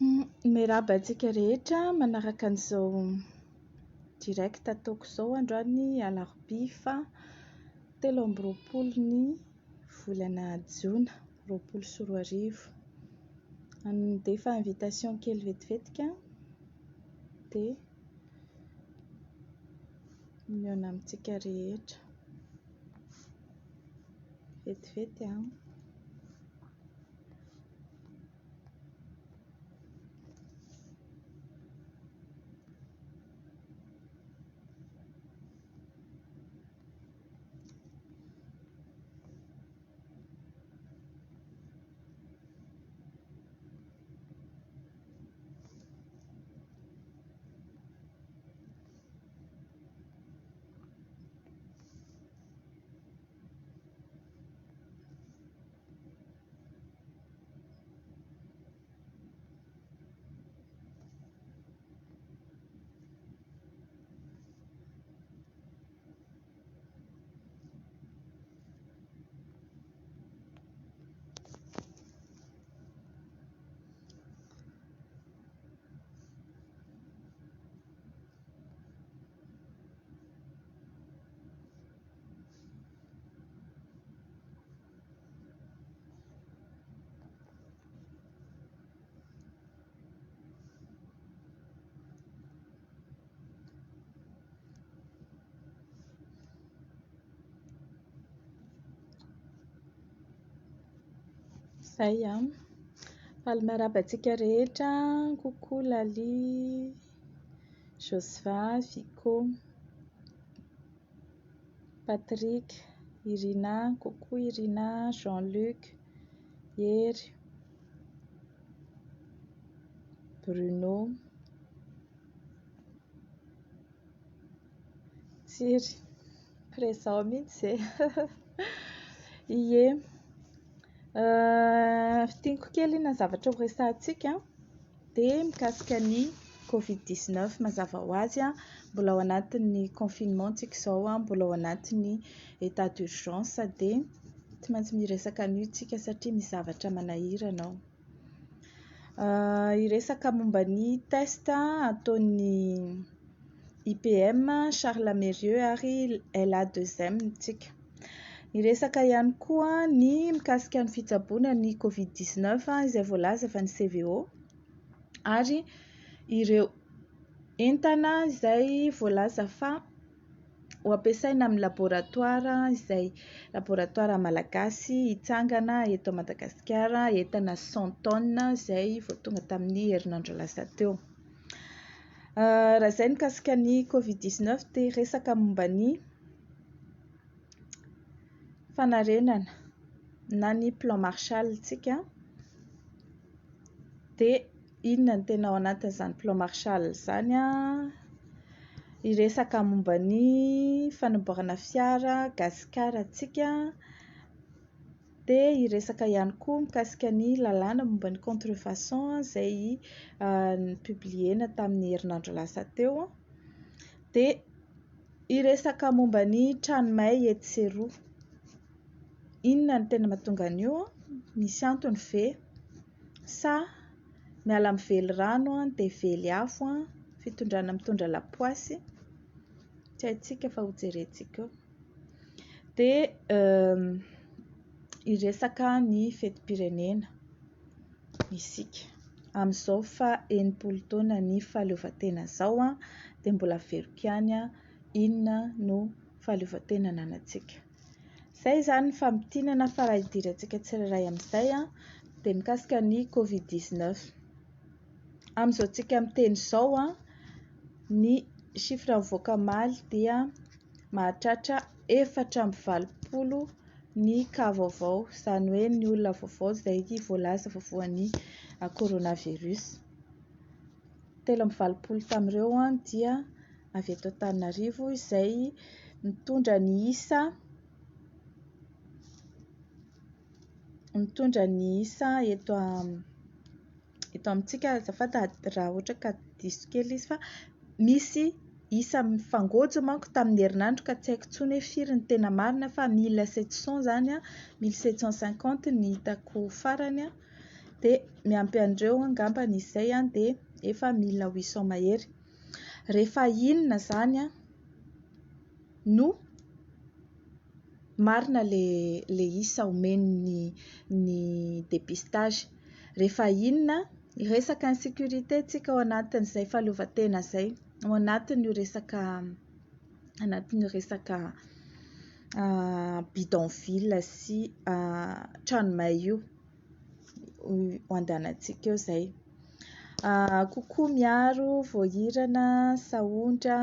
Miarahaba antsika rehetra manaraka an'izao direct ataoko izao androany alarobia fa 13 ny volana Jiona 2024. Andefa invitation kely vetivetika dia mihaona amintsika rehetra vetivety . Zay faly miarahaba antsika rehetra. Coucou Lali, Josva, Vico, Patrick, Irina, coucou Irina, Jean-Luc, Yery, Bruno, Tsiry, présent mihitsy ie. Fitianiko kely na zavatra ho resahantsika dia mikasika ny Covid-19 mazava ho azy mbola ao anatin'ny confinement tsika izao mbola ao anatin'ny état d'urgence dia tsy maintsy miresaka an'io tsika satria misy zavatra manahirana ao. Hiresaka momba ny test ataon'ny IPM Charles Mérieux ary LA2M tsika. Hiresaka ihany koa ny mikasika ny fitsaboana ny Covid-19 izay voalaza fa ny CVO ary ireo entana izay voalaza fa ho ampiasaina amin'ny laboratoire izay laboratoire malagasy hitsangana eto Madagasikara, entana 100 tonnes izay vao tonga tamin'ny herinandro lasa teo. Raha izay mikasika ny Covid-19 dia resaka momba ny fanarenana na ny plan Marshall tsika dia inona ny tena ao anatin'izany plan Marshall izany hiresaka momba ny fanamboarana fiara gasikara tsika dia hiresaka ihany koa mikasika ny lalàna momba ny contrefaçon izay publiena tamin'ny herinandro lasa teo dia hiresaka momba ny Tranmay Etseroa. Inona ny tena mahatonga an'io? Misy antony ve sa miala mively rano dia vely afo fitondrana mitondra lapoasy? Tsy haintsika fa ho jerentsika eo. Dia hiresaka ny fetim-pirenena isika amin'izao fa 80 taona ny fahaleovan-tena izao dia mbola veriko ihany inona no fahaleovan-tena ananantsika. Izay izany ny famitinana fa raha hidirantsika tsirairay amin'izay dia mikasika ny Covid-19. Amin'izao tsika miteny izao ny chiffre mivoaka maly dia mahatratra 420 ny cas vaovao, izany hoe ny olona vaovao izay voalaza voavoan'ny coronavirus. 320 tamin'ireo dia avy eto Antananarivo izay mitondra ny isa eto amintsika azafady raha ohatra ka diso kely izy fa misy isa mifangojo manko tamin'ny herinandro ka tsy haiko intsony hoe firy ny tena marina fa 1700 zany 1750 ny hitako farany dia miampy an'ireo angamba izay dia efa 1800 mahery. Rehefa inona zany no marina le isa omeny ny dépistage. Rehefa inona resaka ny sécurité tsika ao anatin'izay fahaleovantena izay, ao anatin'io resaka bidonville sy tranomay io andehanantsika eo izay. Kokoa miaro voahirana, sahondra,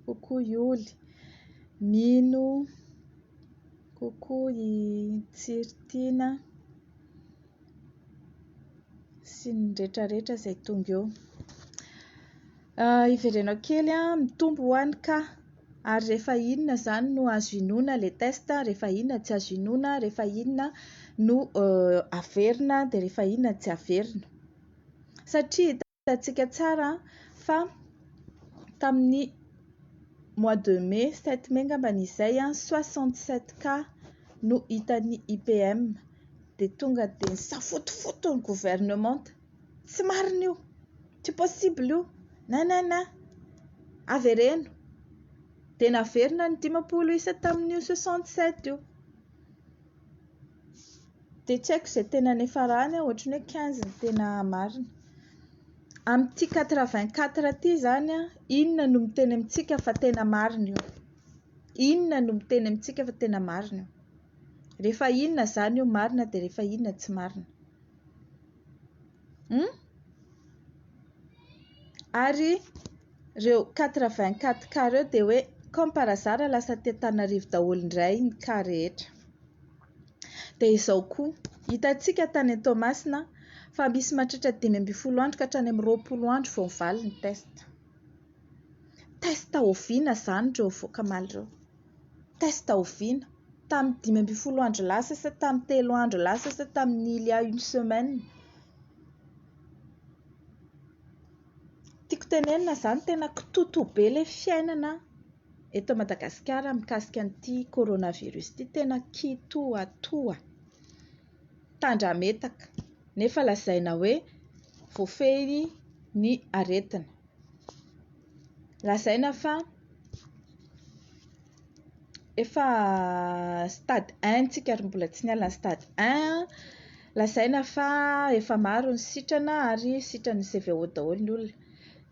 kokoa ioly, mino, kokoa i tsiritiana sy ny rehetrarehetra izay tonga eo. Iverenao kely mitombo ho any ka, ary rehefa inona zany no azo inoana le test, rehefa inona tsy azo inoana, rehefa inona no averina dia rehefa inona tsy averina. Satria hitantsika tsara fa tamin'ny mois de mai 7 mai ngambany izay 67 cas no hitan'ny IPM, dia tonga dia nisafotofoto ny gouvernement, tsy marina io, tsy possible io, na avereno, dia naverina ny 50 isa tamin'io 67 io. Dia tsy haiko izay tena nefarany ohatran'ny hoe 15 ny tena marina. Amin'ity 84 ity zany inona no miteny amintsika fa tena marina io? Inona no miteny amintsika fa tena marina io? Rehefa inona zany io marina dia rehefa inona tsy marina? Ary ireo 84 cas ireo dia hoe comme par hasard lasa t'Antananarivo daholo indray ny cas rehetra. Dia izao koa hitantsika tany Toamasina fa misy mahatratra 5 andro ka hatrany amin'ny 20 andro vao mivaly ny test. Test oviana zany ireo voakamaly ireo. Test oviana tamin'ny 12 andro lasa sa tamin'ny 3 andro lasa sa tamin'ny il y a une semaine. Tiako tenenina zany tena kitoto be ilay fiainana eto Madagasikara mikasika an'ity coronavirus ity, tena kitoatoa, tandrametaka, nefa lazaina hoe voafehy ny aretina. Lazaina fa efa stade 1 tsika ary mbola tsy niala ny stade 1, lazaina fa efa maro ny sitrana ary sitran'ny CVO daholo ny olona.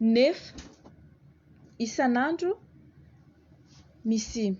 Nefa isan'andro misy